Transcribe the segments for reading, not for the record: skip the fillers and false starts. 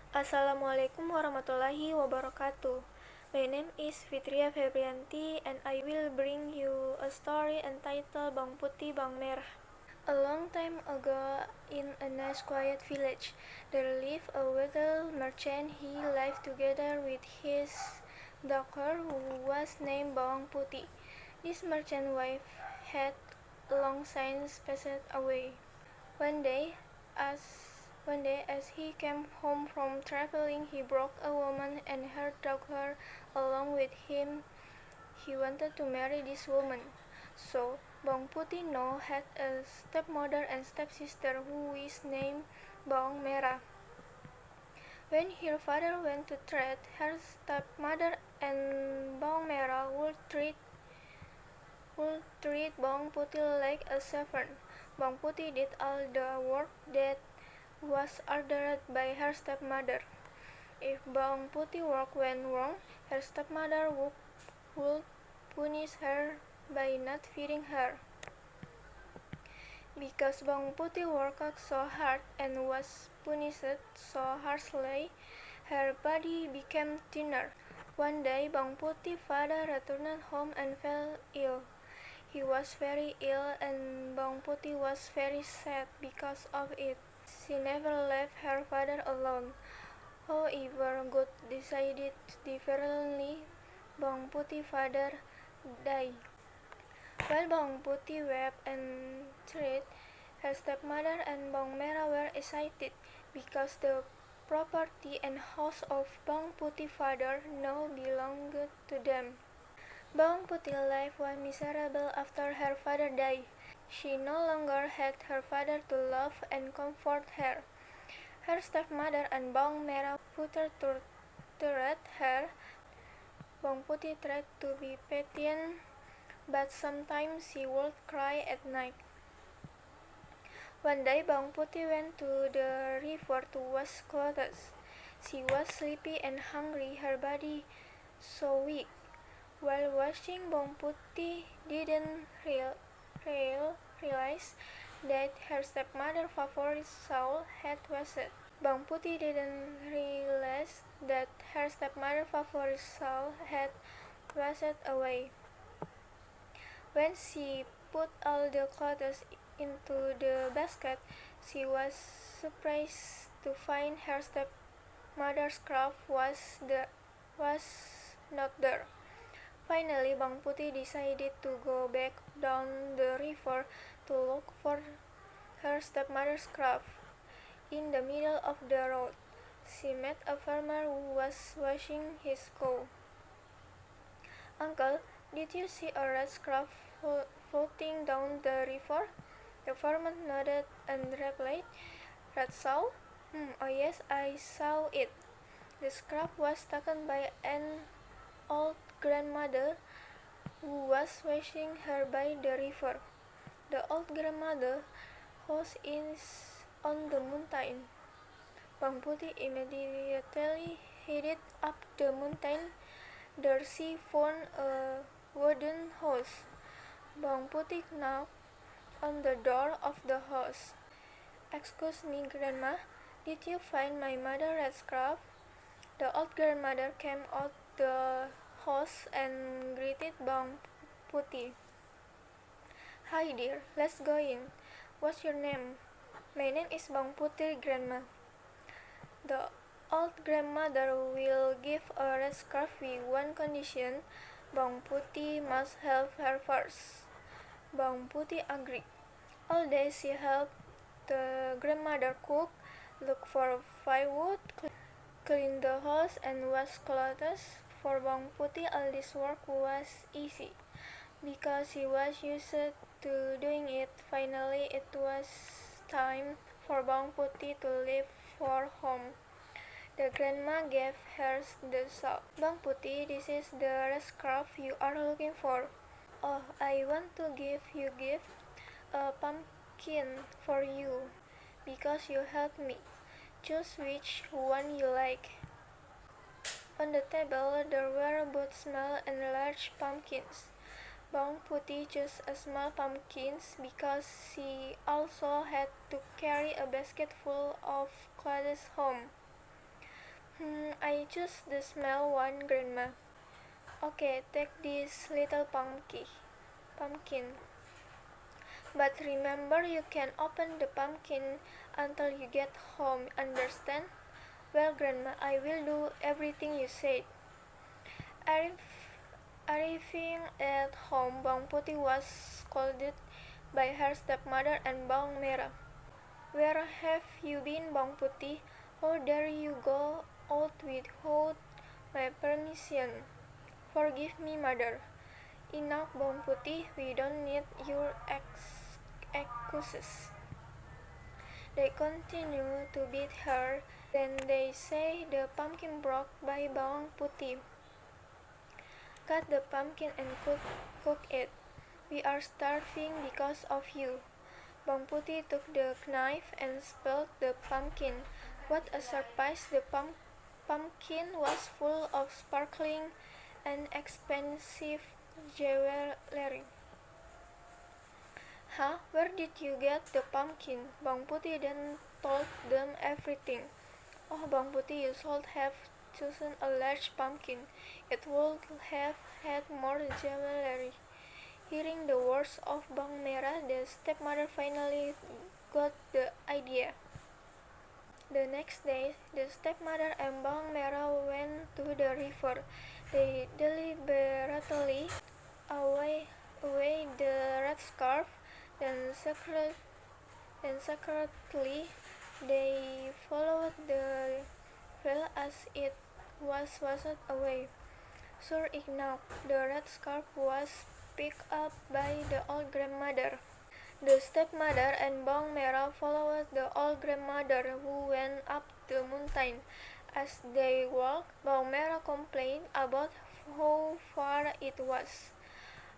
Assalamualaikum warahmatullahi wabarakatuh. My name is Fitriah Febriyanti and I will bring you a story entitled Bawang Putih Bawang Merah. A long time ago, in a nice quiet village, there lived a wealthy merchant. He lived together with his daughter who was named Bawang Putih. This merchant wife had long since passed away. One day, as as he came home from traveling, he brought a woman and her daughter along with him. He wanted to marry this woman. So, Bawang Putih now had a stepmother and stepsister who is named Bawang Merah. When her father went to trade, her stepmother and Bawang Merah would treat Bawang Putih like a servant. Bawang Putih did all the work that was ordered by her stepmother. If Bawang Putih work went wrong, her stepmother would punish her by not feeding her. Because Bawang Putih worked so hard and was punished so harshly, her body became thinner. One day, Bawang Putih's father returned home and fell ill. He was very ill and Bawang Putih was very sad because of it. She never left her father alone. However, God decided differently. Bawang Putih's father died. While Bawang Putih wept and cried, her stepmother and Bawang Merah were excited because the property and house of Bawang Putih's father now belonged to them. Bawang Putih's life was miserable after her father died. She no longer had her father to love and comfort her. Her stepmother and Bawang Merah further tortured her. Bawang Putih tried to be patient, but sometimes she would cry at night. One day, Bawang Putih went to the river to wash clothes. She was sleepy and hungry, her body so weak. While washing, Bawang Putih didn't realize that her stepmother's favorite shawl had washed. Bawang Putih didn't realize that her stepmother's favorite shawl had washed away. When she put all the clothes into the basket, she was surprised to find her stepmother's scarf was not there. Finally, Bawang Putih decided to go back down the river to look for her stepmother's scarf. In the middle of the road, she met a farmer who was washing his cow. "Uncle, did you see a red scarf floating down the river?" The farmer nodded and replied, "Red shawl? Oh yes, I saw it. The scarf was taken by an old grandmother who was washing her by the river. The old grandmother's house is on the mountain." Bawang Putih immediately headed up the mountain. There she found a wooden house. Bawang Putih knocked on the door of the house. "Excuse me, Grandma, did you find my mother's red scarf?" The old grandmother came out the house and greeted Bawang Putih. "Hi dear, let's go in. What's your name?" "My name is Bawang Putih, Grandma." The old grandmother will give a red scarf with one condition: Bawang Putih must help her first. Bawang Putih agreed. All day she helped the grandmother cook, look for firewood, clean the house, and wash clothes. For Bawang Putih, all this work was easy. Because she was used to doing it, finally it was time for Bawang Putih to leave for home. The grandma gave her the shawl. "Bawang Putih, this is the red scarf you are looking for." "Oh, I want to give you gift, a pumpkin for you, because you helped me. Choose which one you like." On the table there were both small and large pumpkins. Bawang Putih chose a small pumpkin because she also had to carry a basket full of clothes home. I choose the small one, Grandma. Okay, take this little pumpkin. But remember, you can open the pumpkin until you get home, understand? Well, Grandma, I will do everything you said. Arriving at home, Bang Putih was scolded by her stepmother and Bang Merah. Where have you been, Bang Putih? How dare you go out without my permission? Forgive me, mother. Enough, Bang Putih, we don't need your excuses. They continue to beat her. Then they say the pumpkin broke by Bang Putih. Cut the pumpkin and cook it. We are starving because of you. Bang Putih took the knife and spilled the pumpkin. What a surprise! The pumpkin was full of sparkling and expensive jewelry. Huh? Where did you get the pumpkin? Bang Putih then told them everything. Oh, Bang Putih, you should have chosen a large pumpkin. It would have had more jewelry. Hearing the words of Bang Merah, the stepmother finally got the idea. The next day, the stepmother and Bang Merah went to the river. They deliberately away the red scarf, then secretly they followed the veil as it was washed away. Sure enough, the red scarf was picked up by the old grandmother. The stepmother and Bang Merah followed the old grandmother, who went up the mountain. As they walked, Bang Merah complained about how far it was.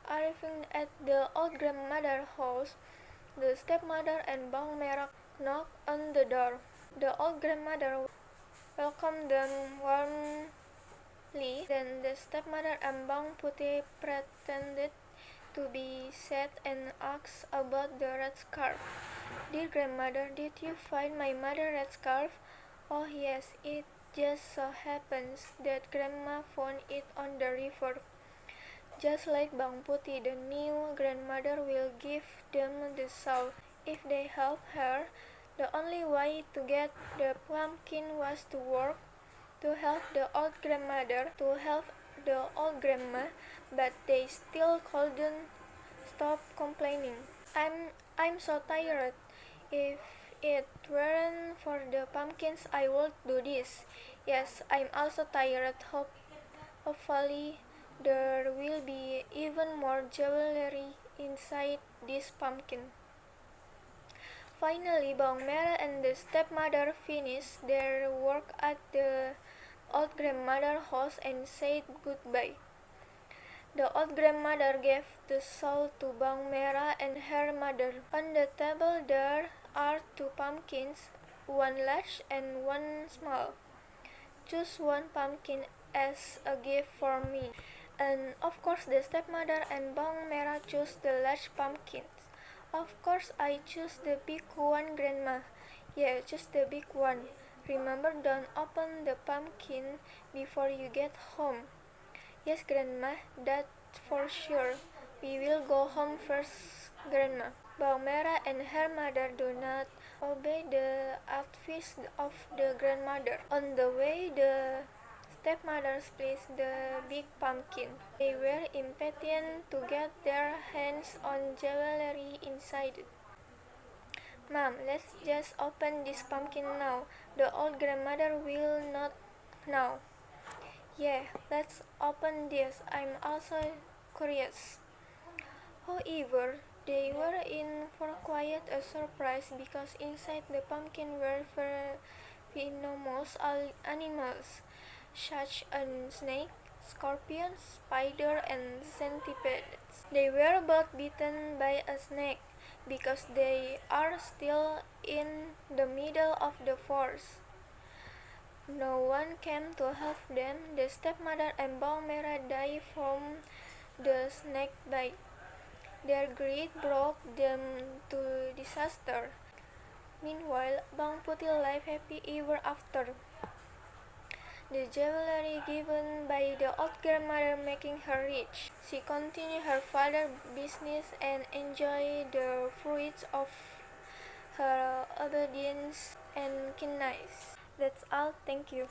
Arriving at the old grandmother's house, the stepmother and Bang Merah knocked on the door. The old grandmother welcomed them warmly. Then the stepmother and Bang Putih pretended to be sad and asked about the red scarf. Dear grandmother, did you find my mother's red scarf? Oh yes, it just so happens that grandma found it on the river. Just like Bang Putih, the new grandmother will give them the shawl if they help her. The only way to get the pumpkin was to work to help the old grandma, but they still couldn't stop complaining. I'm so tired. If it weren't for the pumpkins, I would do this. Yes, I'm also tired. Hopefully, there will be even more jewelry inside this pumpkin. Finally, Bang Merah and the stepmother finished their work at the old grandmother's house and said goodbye. The old grandmother gave the shawl to Bang Merah and her mother. On the table there are two pumpkins, one large and one small. Choose one pumpkin as a gift for me. And of course the stepmother and Bang Merah chose the large pumpkins. Of course I choose the big one, Grandma. Yeah, choose the big one. Remember, don't open the pumpkin before you get home. Yes, Grandma, that's for sure. We will go home first, Grandma. Bang Merah and her mother do not obey the advice of the grandmother. On the way, the stepmothers placed the big pumpkin. They were impatient to get their hands on jewelry inside it. Mom, let's just open this pumpkin now. The old grandmother will not know. Yeah, let's open this. I'm also curious. However, they were in for quite a surprise because inside the pumpkin were venomous animals such as snake, scorpion, spider, and centipedes. They were both bitten by a snake because they are still in the middle of the forest. No one came to help them. The stepmother and Bang Merah died from the snake bite. Their greed brought them to disaster. Meanwhile, Bang Putih lived happy ever after. The jewelry given by the old grandmother making her rich. She continued her father's business and enjoyed the fruits of her obedience and kindness. That's all. Thank you.